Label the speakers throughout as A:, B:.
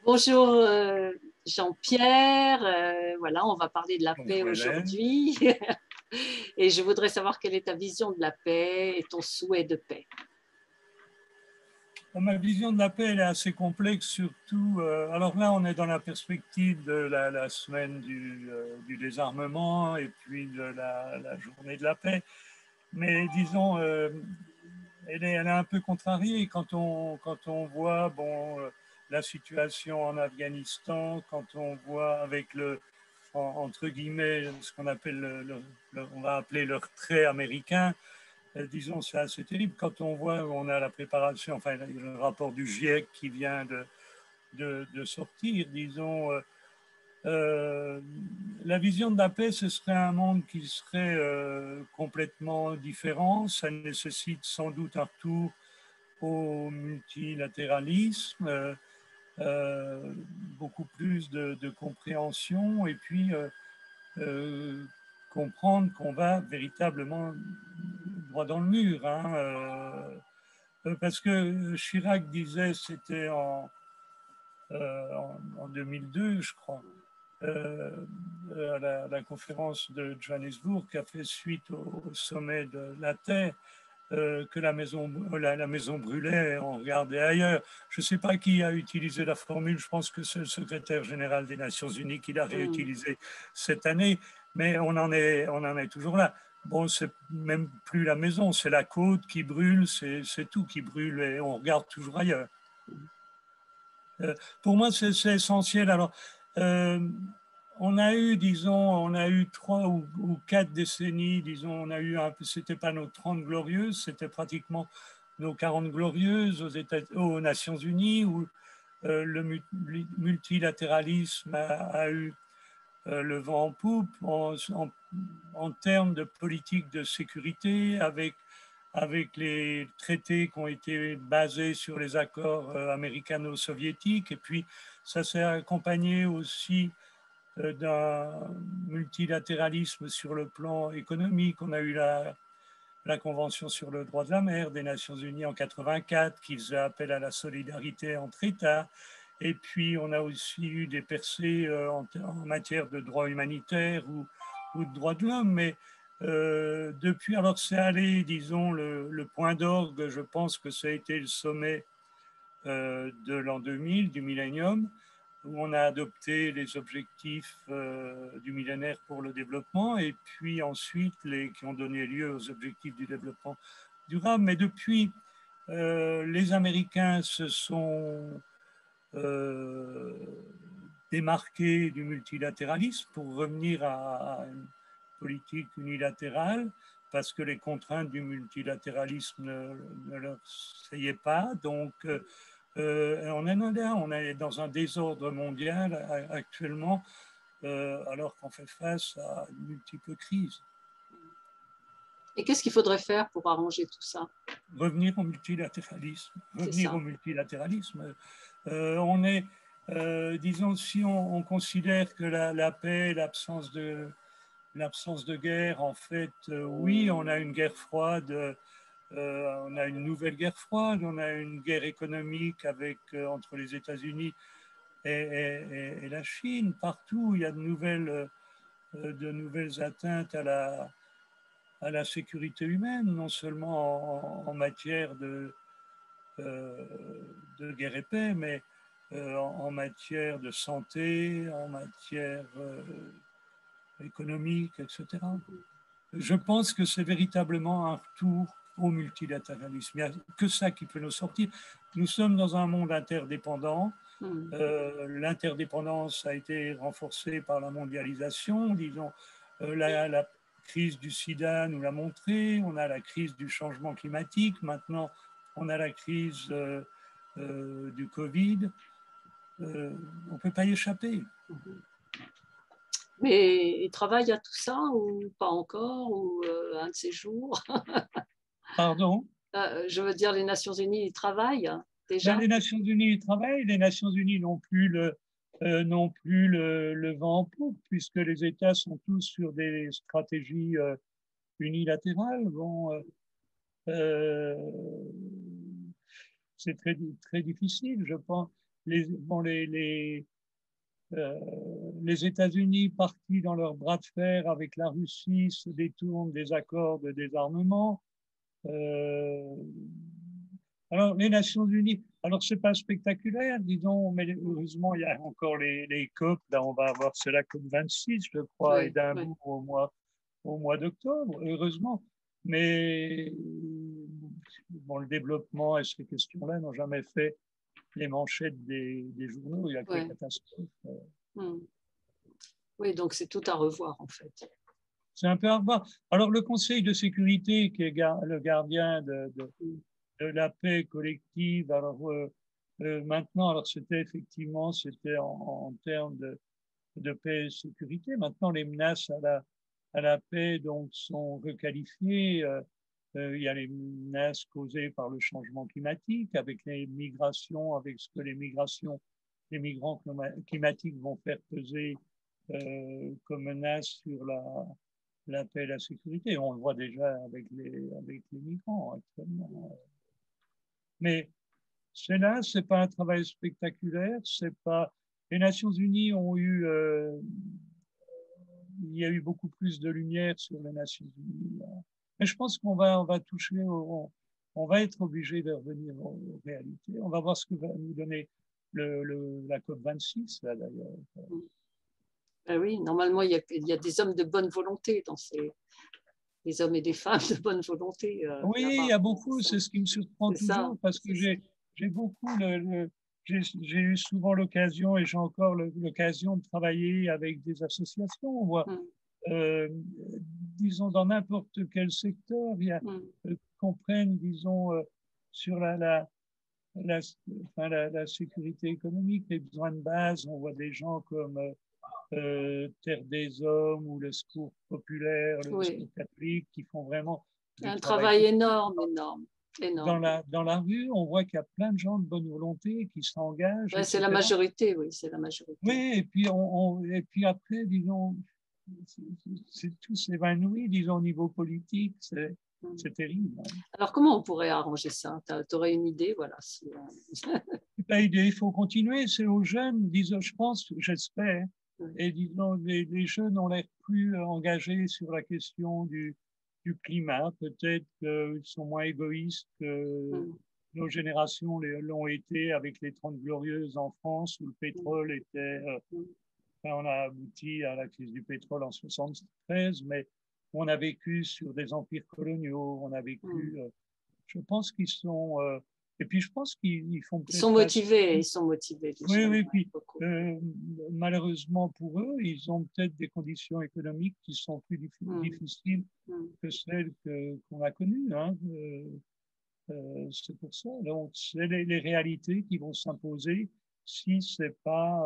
A: Bonjour Jean-Pierre. Voilà, on va parler de la paix
B: Bonjour Hélène.
A: aujourd'hui. Et je voudrais savoir quelle est ta vision de la paix et ton souhait de paix.
B: Ma vision de la paix elle est assez complexe, surtout. Alors là, on est dans la perspective de la semaine du désarmement et puis de la journée de la paix. Mais disons, elle est un peu contrariée quand on voit la situation en Afghanistan, quand on voit avec entre guillemets, ce qu'on appelle on va appeler le retrait américain. Disons, c'est assez terrible quand on voit, on a la préparation, enfin le rapport du GIEC qui vient de sortir, disons, la vision de la paix, ce serait un monde qui serait complètement différent. Ça nécessite sans doute un retour au multilatéralisme, beaucoup plus de compréhension et puis comprendre qu'on va véritablement droit dans le mur. Parce que Chirac disait, c'était en 2002, je crois, à la conférence de Johannesburg qui a fait suite au sommet de la Terre, que la maison brûlait, on regardait ailleurs. Je ne sais pas qui a utilisé la formule, je pense que c'est le secrétaire général des Nations Unies qui l'a réutilisé cette année, mais on en est toujours là. Bon, c'est même plus la maison, c'est la côte qui brûle, c'est tout qui brûle et on regarde toujours ailleurs. Pour moi, c'est essentiel. Alors, euh, on a eu, disons, on a eu 3 ou 4 décennies, disons, on a eu c'était pas nos 30 glorieuses, c'était pratiquement nos 40 glorieuses aux Nations Unies, où le multilatéralisme a eu le vent en poupe en termes de politique de sécurité, avec les traités qui ont été basés sur les accords américano-soviétiques. Et puis, ça s'est accompagné aussi d'un multilatéralisme sur le plan économique. On a eu la Convention sur le droit de la mer des Nations Unies en 84, qui faisait appel à la solidarité entre États. Et puis, on a aussi eu des percées en matière de droit humanitaire ou de droits de l'homme. Mais depuis, alors c'est allé, disons, le point d'orgue, je pense que ça a été le sommet de l'an 2000, du millénium, où on a adopté les objectifs du millénaire pour le développement, et puis ensuite qui ont donné lieu aux objectifs du développement durable. Mais depuis, les Américains se sont démarqués du multilatéralisme pour revenir à une politique unilatérale, parce que les contraintes du multilatéralisme ne leur saillissaient pas. Donc, on est dans un désordre mondial actuellement, alors qu'on fait face à de multiples crises.
A: Et qu'est-ce qu'il faudrait faire pour arranger tout ça?
B: Revenir au multilatéralisme.
A: C'est
B: Revenir
A: ça.
B: au multilatéralisme. On est, disons, si on considère que la paix, l'absence de guerre, en fait, oui, on a une guerre froide. On a une nouvelle guerre froide, on a une guerre économique entre les États-Unis et la Chine. Partout, il y a de nouvelles atteintes à la sécurité humaine, non seulement en matière de guerre et paix, mais en matière de santé, en matière économique, etc. Je pense que c'est véritablement un retour au multilatéralisme. Il n'y a que ça qui peut nous sortir. Nous sommes dans un monde interdépendant. L'interdépendance a été renforcée par la mondialisation. Disons, la crise du sida nous l'a montré. On a la crise du changement climatique. Maintenant, on a la crise du Covid. On ne peut pas y échapper.
A: Mais ils travaillent à tout ça ou pas encore, ou un de ces jours?
B: Pardon?
A: Je veux dire, les Nations Unies, ils travaillent
B: Ben,
A: déjà?
B: les Nations Unies travaillent, les Nations Unies n'ont plus le vent en poupe, puisque les États sont tous sur des stratégies unilatérales. Bon, c'est très, très difficile, je pense. les États-Unis, partis dans leur bras de fer avec la Russie, se détournent des accords de désarmement. Alors, les Nations Unies, alors c'est pas spectaculaire, disons, mais heureusement, il y a encore les COP. Là, on va avoir, c'est la COP 26, je crois,
A: Oui,
B: et d'Hambourg au mois d'octobre, heureusement. Mais bon, le développement et ces questions-là n'ont jamais fait les manchettes des journaux. Il y a que les catastrophes.
A: Oui, donc c'est tout à revoir, en fait.
B: C'est un peu à revoir. Alors, le Conseil de sécurité, qui est le gardien de la paix collective, alors maintenant, alors c'était effectivement, c'était en termes de paix et sécurité. Maintenant, les menaces à la paix donc, sont requalifiées. Il y a les menaces causées par le changement climatique, avec les migrations, avec ce que les migrants climatiques vont faire peser comme menace sur la paix et la sécurité. On le voit déjà avec les migrants actuellement. Mais là, c'est pas un travail spectaculaire, c'est pas. Les Nations Unies ont eu, il y a eu beaucoup plus de lumière sur les Nations Unies. Mais je pense on va toucher, on va être obligé de revenir aux réalités. On va voir ce que va nous donner la COP 26 là d'ailleurs.
A: Ben oui, normalement il y a des hommes de bonne volonté dans des hommes et des femmes de bonne volonté.
B: Oui, il y a beaucoup, c'est ce qui me surprend toujours, parce que j'ai beaucoup, j'ai eu souvent l'occasion, et j'ai encore l'occasion de travailler avec des associations. On voit, disons, dans n'importe quel secteur, il y a, qu'on prenne, disons, sur la sécurité économique, les besoins de base, on voit des gens comme Terre des Hommes ou le Secours populaire, le Secours catholique, qui font vraiment
A: un travail énorme.
B: Dans la rue, on voit qu'il y a plein de gens de bonne volonté qui s'engagent.
A: Ouais, c'est la majorité, oui, c'est la majorité.
B: Oui, et puis, et puis après, disons, tout s'évanouit, disons, au niveau politique, c'est terrible.
A: Alors, comment on pourrait arranger ça? Tu aurais une idée, voilà. Si,
B: il faut continuer, c'est aux jeunes, disons, je pense, j'espère, et disons, les jeunes ont l'air plus engagés sur la question du climat. Peut-être qu'ils sont moins égoïstes que nos générations l'ont été avec les 30 glorieuses en France, où le pétrole était... on a abouti à la crise du pétrole en 1973, mais on a vécu sur des empires coloniaux, on a vécu... je pense qu'ils sont... et puis je pense qu'ils font peut-être...
A: Ils sont motivés.
B: Oui, oui, puis malheureusement pour eux, ils ont peut-être des conditions économiques qui sont plus difficiles que celles qu'on a connues. Hein. C'est pour ça. Donc, c'est les réalités qui vont s'imposer si c'est pas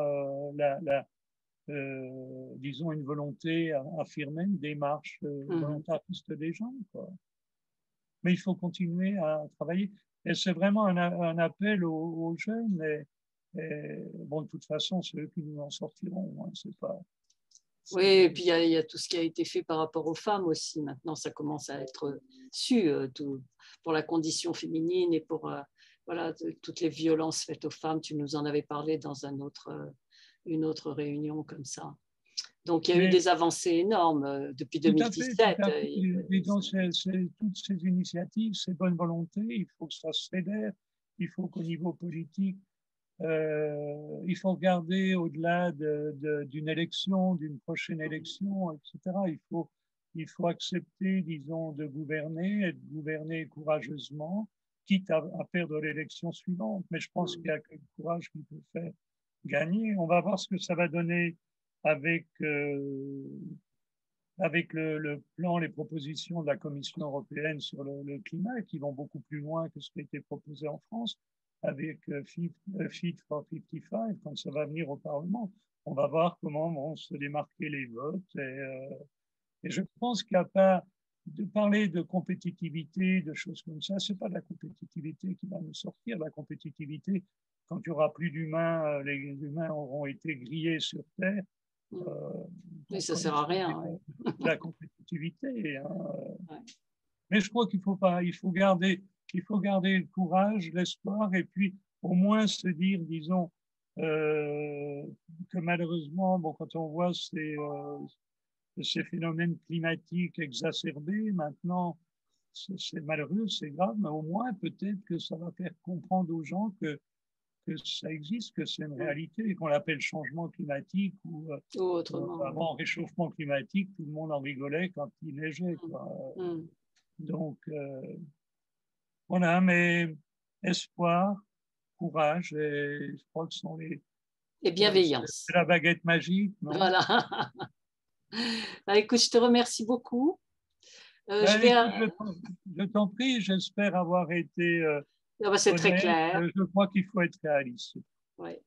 B: disons, une volonté affirmée, une démarche volontariste des gens, quoi. Mais il faut continuer à travailler. Et c'est vraiment un appel aux jeunes. Et bon, de toute façon, c'est eux qui nous en sortiront. Hein, c'est pas.
A: Oui, et puis il y a tout ce qui a été fait par rapport aux femmes aussi. Maintenant, ça commence à être su pour la condition féminine et pour voilà, toutes les violences faites aux femmes. Tu nous en avais parlé dans une autre réunion comme ça. Donc, il y a eu des avancées énormes depuis 2017.
B: Tout à fait. Disons, toutes ces initiatives, ces bonnes volontés, il faut que ça se fédère. Il faut qu'au niveau politique, il faut regarder au-delà d'une élection, d'une prochaine élection, etc. Il faut accepter, disons, de gouverner et de gouverner courageusement, quitte à perdre l'élection suivante. Mais je pense qu'il n'y a que le courage qui peut faire gagner. On va voir ce que ça va donner avec le plan, les propositions de la Commission européenne sur le climat, qui vont beaucoup plus loin que ce qui a été proposé en France, avec Fit for 55, quand ça va venir au Parlement. On va voir comment vont se démarquer les votes. Et je pense qu'il n'y a pas de parler de compétitivité, de choses comme ça. C'est pas de la compétitivité qui va nous sortir. La compétitivité, quand il n'y aura plus d'humains, les humains auront été grillés sur Terre.
A: Oui, ça ne sert à rien.
B: La compétitivité. Hein. Ouais. Mais je crois qu'il faut garder le courage, l'espoir, et puis au moins se dire, disons, que malheureusement, bon, quand on voit ces phénomènes climatiques exacerbés, maintenant, c'est malheureux, c'est grave, mais au moins peut-être que ça va faire comprendre aux gens que ça existe, que c'est une réalité, qu'on l'appelle changement climatique ou
A: autrement.
B: avant réchauffement climatique, tout le monde en rigolait quand il neigeait, quoi. Donc, voilà, mais espoir, courage, et je crois que ce sont
A: Et bienveillance.
B: c'est la baguette magique, non?
A: Voilà. Bah, écoute, je te remercie beaucoup.
B: Je t'en prie, j'espère avoir été
A: Ah bah, c'est très
B: honnête.
A: clair.
B: Je crois qu'il faut être réaliste.
A: Ouais.